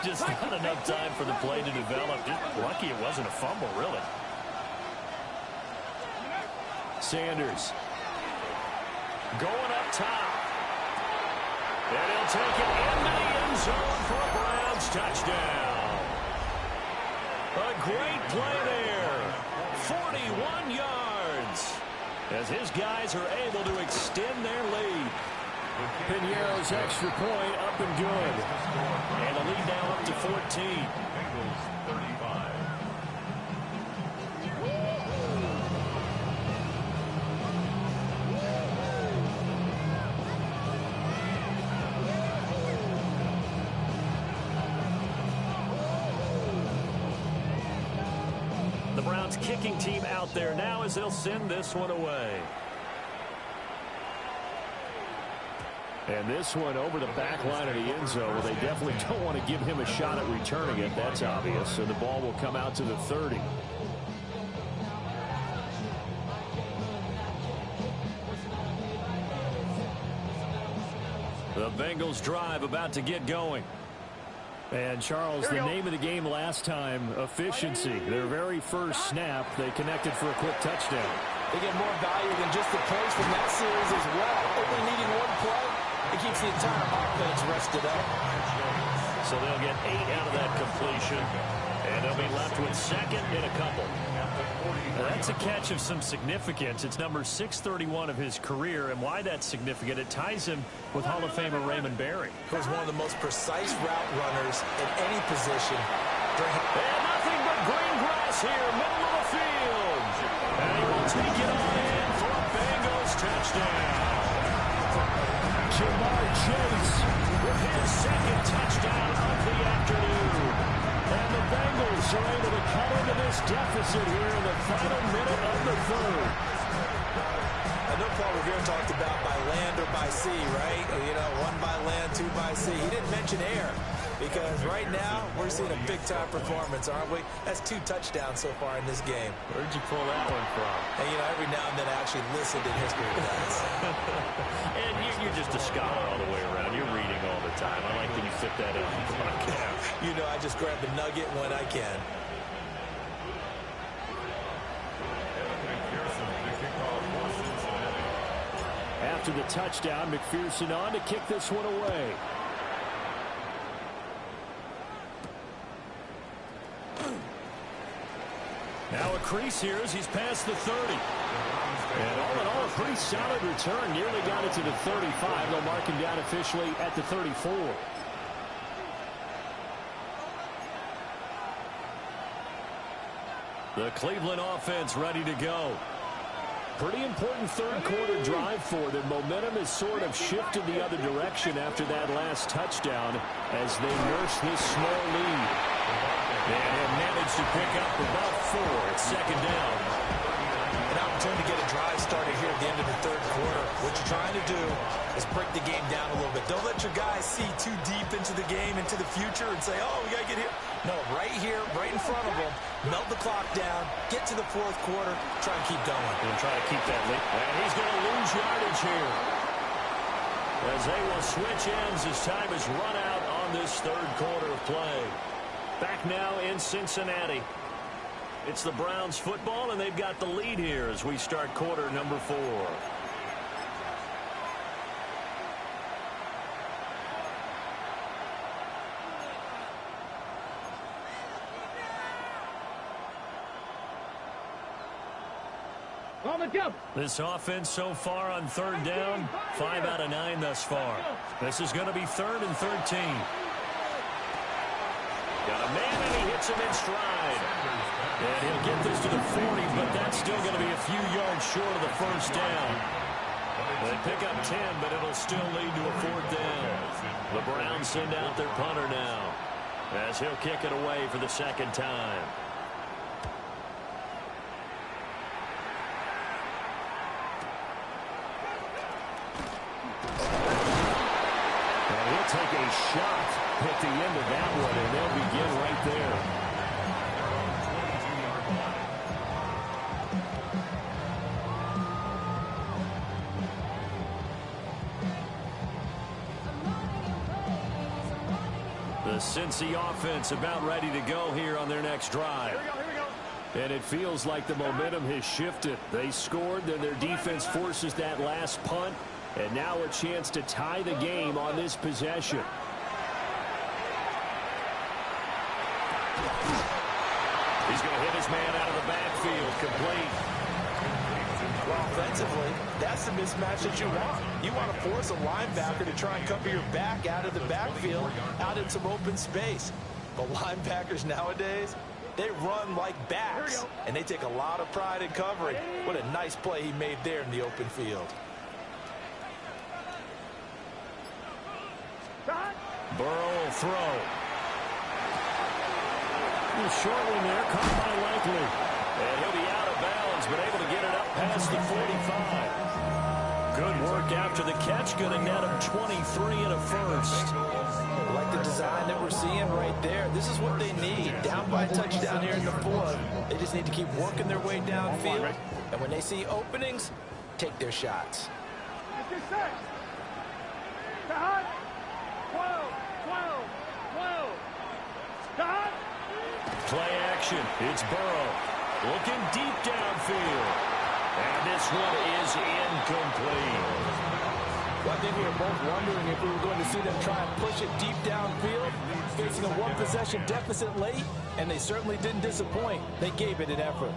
H: Just not enough time for the play to develop. Just lucky it wasn't a fumble, really.
C: Sanders.
H: Going up top. And he'll take it into the end zone for a Browns touchdown. A great play there. 41 yards. As his guys are able to extend their lead.
C: Piñeiro's extra point up and good.
H: And the lead now up to 14.
F: Bengals 35.
H: The Browns kicking team out there now as they'll send this one away.
C: And this one over the back line of the end zone. Well, they definitely don't want to give him a shot at returning it. That's obvious. So the ball will come out to the 30.
H: The Bengals drive about to get going.
C: And, Charles, the name of the game last time, efficiency. Their very first snap, they connected for a quick touchdown.
E: They get more value than just the points from that series as well. Only needing one play, it keeps the entire offense rested up.
H: So they'll get 8 out of that completion, and they'll be left with second in a couple. Now, that's a catch of some significance. It's number 631 of his career, and why that's significant, it ties him with Hall of Famer Raymond Berry.
E: He was one of the most precise route runners in any position.
H: And nothing but green grass here, middle of the field. And he will take it on in for a Bengals touchdown.
C: Jamar Chase
H: with his second touchdown of the afternoon.
C: And the Bengals are able to cut into this deficit here in the final minute of the third.
E: I know Paul Revere talked about by land or by sea, right? You know, 1 by land, 2 by sea. He didn't mention air because right now we're seeing a big-time performance, aren't we? That's 2 touchdowns so far in this game.
H: Where'd you pull that one from?
E: And, you know, every now and then I actually listened in history class.
H: And you're just a scholar all the way around. You're reading all the time. I like that you fit that in on the podcast.
E: You know, I just grab the nugget when I can.
C: After the touchdown, McPherson on to kick this one away.
H: Now a crease here as he's past the 30.
C: And all in all, a pretty solid return. Nearly got it to the 35. They'll mark him down officially at the 34.
H: The Cleveland offense ready to go.
C: Pretty important third quarter drive for them. Momentum has sort of shifted the other direction after that last touchdown as they nurse this small lead.
H: And have managed to pick up about 4 at second down.
E: An opportunity to get a drive started here at the end of the third quarter. What you're trying to do is break the game down a little bit. Don't let your guys see too deep into the game, into the future, and say, oh, we got to get here. No, right here, right in front of them, melt the clock down, get to the fourth quarter, try and keep going.
H: And try to keep that lead. And he's going to lose yardage here. As they will switch ends as time is run out on this third quarter of play. Back now in Cincinnati. It's the Browns football, and they've got the lead here as we start quarter number 4.
D: On the double.
H: This offense so far on third down, 5 out of 9 thus far. This is going to be 3rd and 13. Got a man, and he hits him in stride. And he'll get this to the 40, but that's still going to be a few yards short of the first down. They pick up 10, but it'll still lead to a 4th down. The Browns send out their punter now, as he'll kick it away for the 2nd time. Take a shot at the end of that one, and they'll begin right there. The Cincy offense about ready to go here on their next drive.
D: Here we go.
H: And it feels like the momentum has shifted. They scored, then their defense forces that last punt. And now a chance to tie the game on this possession. He's going to hit his man out of the backfield, complete.
E: Well, offensively, that's the mismatch that you want. You want to force a linebacker to try and cover your back out of the backfield, out in some open space. But linebackers nowadays, they run like backs, and they take a lot of pride in covering. What a nice play he made there in the open field.
H: Burrow will throw.
C: Short one there, caught by Likely.
H: And he'll be out of bounds, but able to get it up past the 45. Good work after the catch, going to net him 23 and a first.
E: I like the design that we're seeing right there. This is what they need. Down by a touchdown here in the 4th. They just need to keep working their way downfield. And when they see openings, take their shots.
H: Play action. It's Burrow. Looking deep downfield. And this one is incomplete.
E: Well, I think we were both wondering if we were going to see them try and push it deep downfield, facing a one-possession deficit late, and they certainly didn't disappoint. They gave it an effort.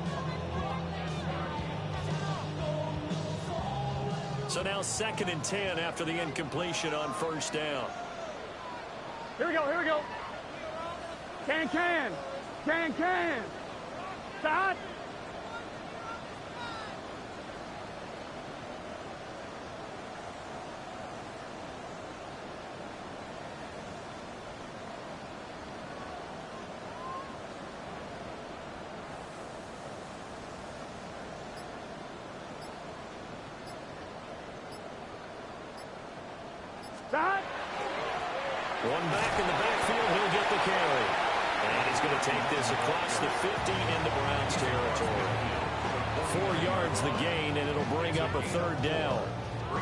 H: So now 2nd and 10 after the incompletion on 1st down.
D: Here we go. Can. Start.
H: One back in the backfield, he'll get the carry. And he's going to take this across the 50 into Browns territory. 4 yards the gain, and it'll bring up a 3rd down.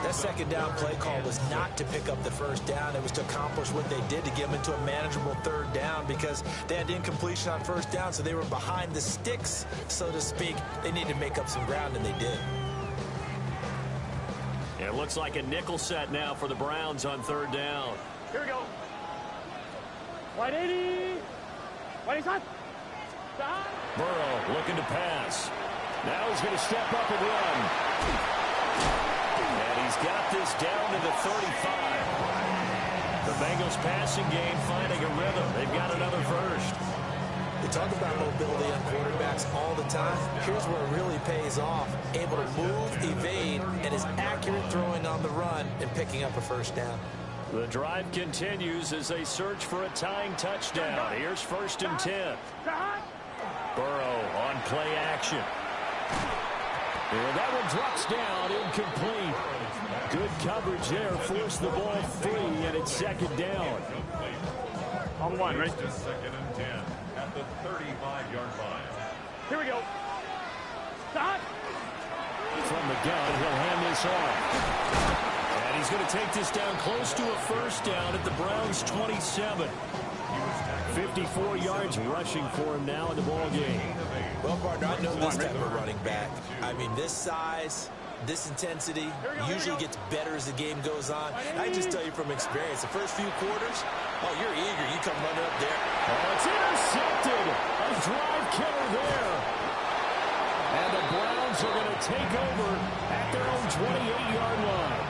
E: That 2nd down play call was not to pick up the 1st down. It was to accomplish what they did, to get them into a manageable 3rd down, because they had incompletion on 1st down, so they were behind the sticks, so to speak. They needed to make up some ground, and they did.
H: It looks like a nickel set now for the Browns on 3rd down.
D: Here we go. Wide 80. Wide shot.
H: Burrow looking to pass. Now he's going to step up and run. And he's got this down to the 35. The Bengals passing game finding a rhythm. They've got another first.
E: They talk about mobility on quarterbacks all the time. Here's where it really pays off. Able to move, evade, and is accurate throwing on the run and picking up a 1st down.
H: The drive continues as they search for a tying touchdown. Here's 1st and 10. Burrow on play action. And that one drops down, incomplete. Good coverage there, forced the ball free, and it's 2nd down.
D: On 1, right?
F: 2nd and 10 at the 35-yard line.
D: Here we go. Stop.
H: From the gun, he'll hand this off. And he's going to take this down close to a 1st down at the Browns' 27. 54 yards rushing for him now in the ball game.
E: Well, partner, I know this type of running back. I mean, this size, this intensity usually gets better as the game goes on. I just tell you from experience, the first few quarters, oh, you're eager. You come running up there.
H: Oh, it's intercepted. A drive killer there.
C: And the Browns are going to take over at their own 28-yard line.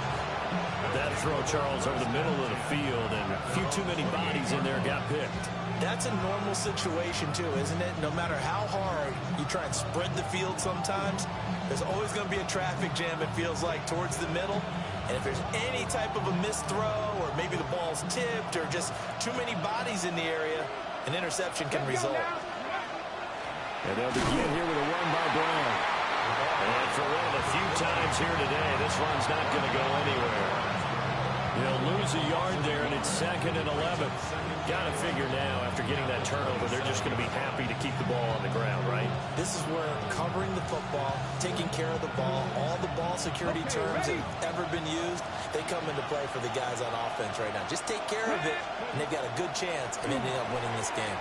H: That throw, Charles, over the middle of the field, and a few too many bodies in there got picked.
E: That's a normal situation, too, isn't it? No matter how hard you try and spread the field sometimes, there's always going to be a traffic jam, it feels like, towards the middle. And if there's any type of a missed throw or maybe the ball's tipped or just too many bodies in the area, an interception can result.
C: And they'll begin here with a run by Brown.
H: And for one of the few times here today, this run's not going to go anywhere. They'll lose a yard there, and it's 2nd and 11. Got to figure now, after getting that turnover, they're just going to be happy to keep the ball on the ground, right?
E: This is where covering the football, taking care of the ball, all the ball security terms that have ever been used, they come into play for the guys on offense right now. Just take care of it, and they've got a good chance of ending up winning this game.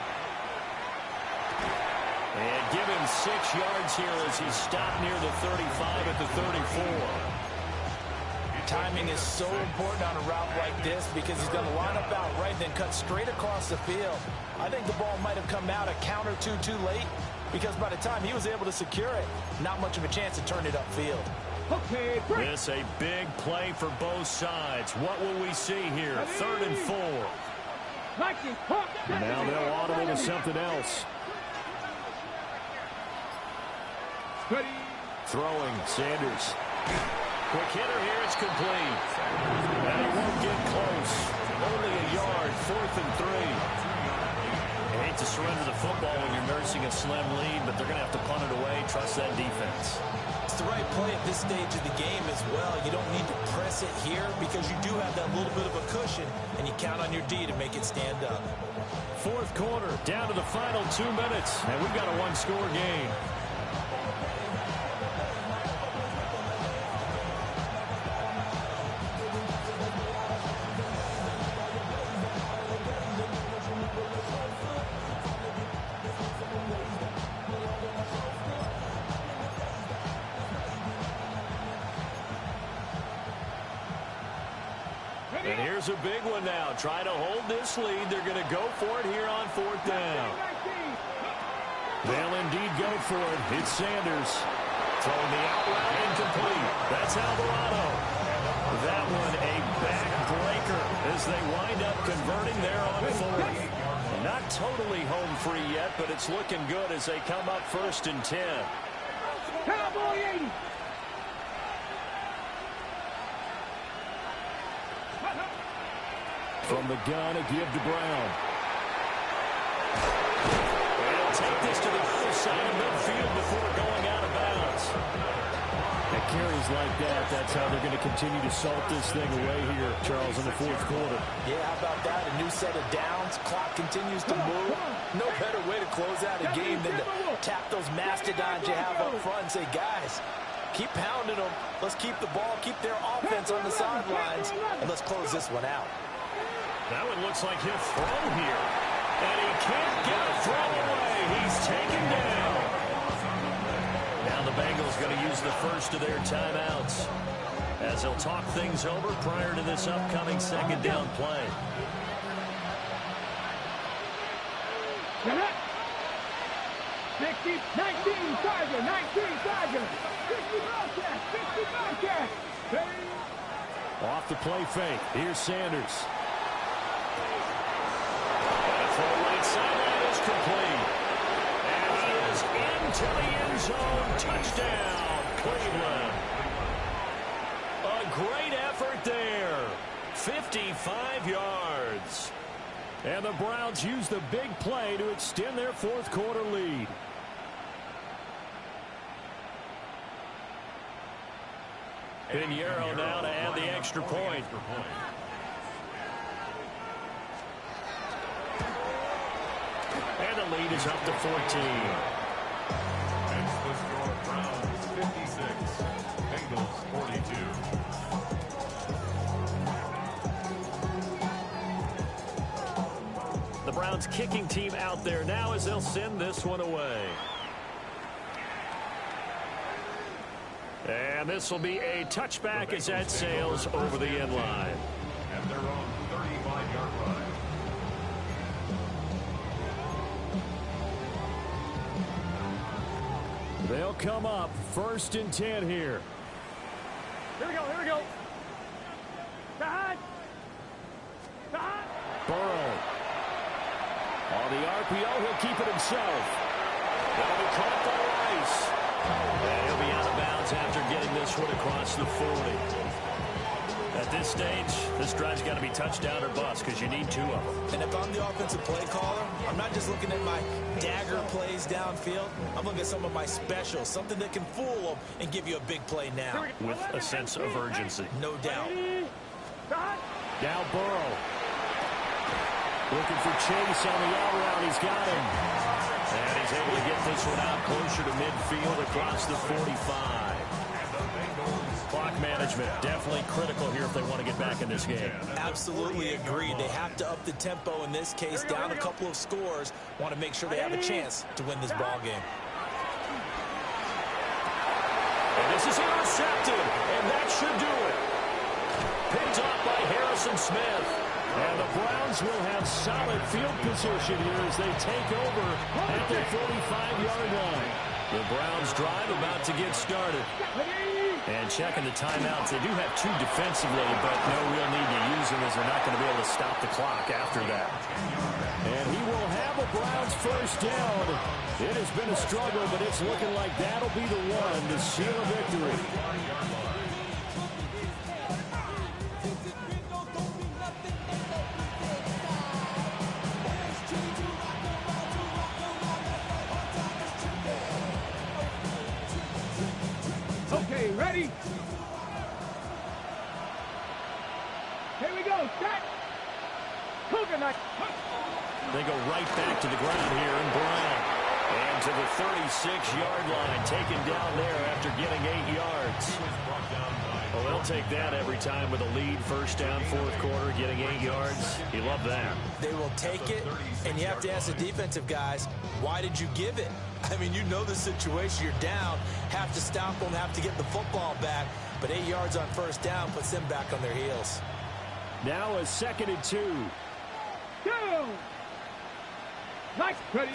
H: And give him 6 yards here as he stopped near the 35 at the 34.
E: Timing is so important on a route like this because he's going to line up out right and then cut straight across the field. I think the ball might have come out a count or two too late because by the time he was able to secure it, not much of a chance to turn it upfield.
D: Okay,
H: this a big play for both sides. What will we see here? 3rd and 4.
C: Now they'll audible to something else. Throwing, Sanders.
H: Quick hitter here, it's complete. And he won't get close. Only a yard, 4th and 3. You hate to surrender the football when you're nursing a slim lead, but they're going to have to punt it away. Trust that defense.
E: It's the right play at this stage of the game as well. You don't need to press it here because you do have that little bit of a cushion, and you count on your D to make it stand up.
H: 4th quarter, down to the final 2 minutes, and we've got a one-score game. And here's a big one now. Try to hold this lead. They're going to go for it here on 4th down. They'll indeed go for it. It's Sanders. Throwing the out route incomplete. That's Alvarado. That one a backbreaker as they wind up converting there on 4th. Not totally home free yet, but it's looking good as they come up 1st and 10.
D: Cowboy 80.
C: From the gun, a give to Brown.
H: They'll take this to the other side of midfield before going out of bounds.
C: At carries like that, that's how they're going to continue to salt this thing away here, Charles, in the 4th quarter.
E: Yeah, how about that? A new set of downs. Clock continues to move. No better way to close out a game than to tap those mastodons you have up front and say, guys, keep pounding them. Let's keep the ball, keep their offense on the sidelines, and let's close this one out.
H: That one looks like he'll throw here. And he can't get a throw away. He's taken down. Now the Bengals going to use the first of their timeouts as they'll talk things over prior to this upcoming 2nd down play.
D: Get up. 60, 19, Tiger, 19, Tiger. 60 Bobcat, 60 Bobcat.
C: Off the play fake. Here's Sanders.
H: Throw right sideline is complete. And he is into the end zone. Touchdown, Cleveland. A great effort there. 55 yards.
C: And the Browns use the big play to extend their 4th quarter lead.
H: Pinheiro now to add the extra point. And the lead is up to 14.
F: Hence the score, Browns 56, Bengals 42.
H: The Browns kicking team out there now as they'll send this one away. And this will be a touchback as that sails over the end line.
F: At their own 35-yard line.
C: They'll come up 1st and 10 here.
D: Here we go, here we go.
C: Burrow. On the RPO, he'll keep it himself. That'll be caught by Rice. And he'll be out of bounds after getting this one across the 40. At this stage, this drive's got to be touchdown or bust because you need 2 of them.
E: And if I'm the offensive play caller, I'm not just looking at my dagger plays downfield. I'm looking at some of my specials, something that can fool them and give you a big play now.
C: With a sense of urgency.
E: No doubt.
C: Now Burrow. Looking for Chase on the out route. He's got him. And he's able to get this one out closer to midfield across the 45. Clock management definitely critical here if they want to get back in this game.
E: Absolutely agreed. They have to up the tempo in this case, down a couple of scores. Want to make sure they have a chance to win this ball game.
C: And this is intercepted, and that should do it. Picked off by Harrison Smith. And the Browns will have solid field position here as they take over at their 45-yard line. The Browns drive about to get started. And checking the timeouts, they do have 2 defensively, but no real need to use them as they're not going to be able to stop the clock after that. And he will have a Browns first down. It has been a struggle, but it's looking like that'll be the one to seal a victory.
D: Okay, ready? Here we go, set! Coconut!
C: They go right back to the ground here in Brown. And to the 36-yard line, taken down there after getting 8 yards. Well, they'll take that every time with a lead. First down, 4th quarter, getting 8 yards. You love that.
E: They will take it, and you have to ask the defensive guys, why did you give it? I mean, you know the situation. You're down, have to stop them, have to get the football back. But 8 yards on first down puts them back on their heels.
C: Now a 2nd and 2.
D: Go! Nice, ready?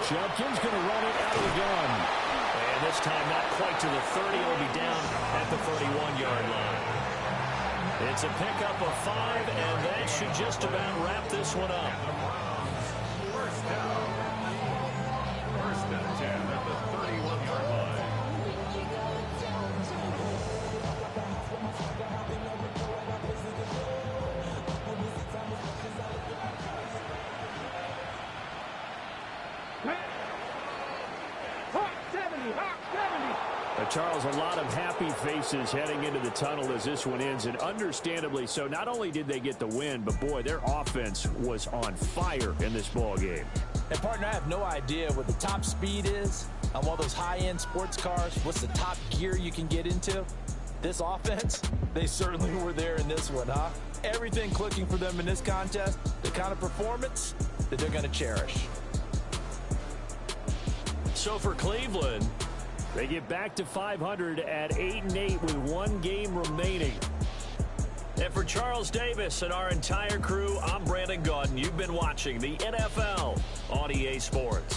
C: Judkins going to run it out of the gun. And this time not quite to the 30. It'll be down at the 31-yard line. It's a pickup of 5, and that should just about wrap this one up.
F: First down. 1st and 10 at the 31-yard line.
C: Charles, a lot of happy faces heading into the tunnel as this one ends, and understandably so. Not only did they get the win, but, boy, their offense was on fire in this ball game.
E: And, partner, I have no idea what the top speed is on one of those high-end sports cars. What's the top gear you can get into? This offense, they certainly were there in this one, huh? Everything clicking for them in this contest, the kind of performance that they're going to cherish.
C: So for Cleveland, they get back to 500 at 8-8 with 1 game remaining. And for Charles Davis and our entire crew, I'm Brandon Gaudin. You've been watching the NFL on EA Sports.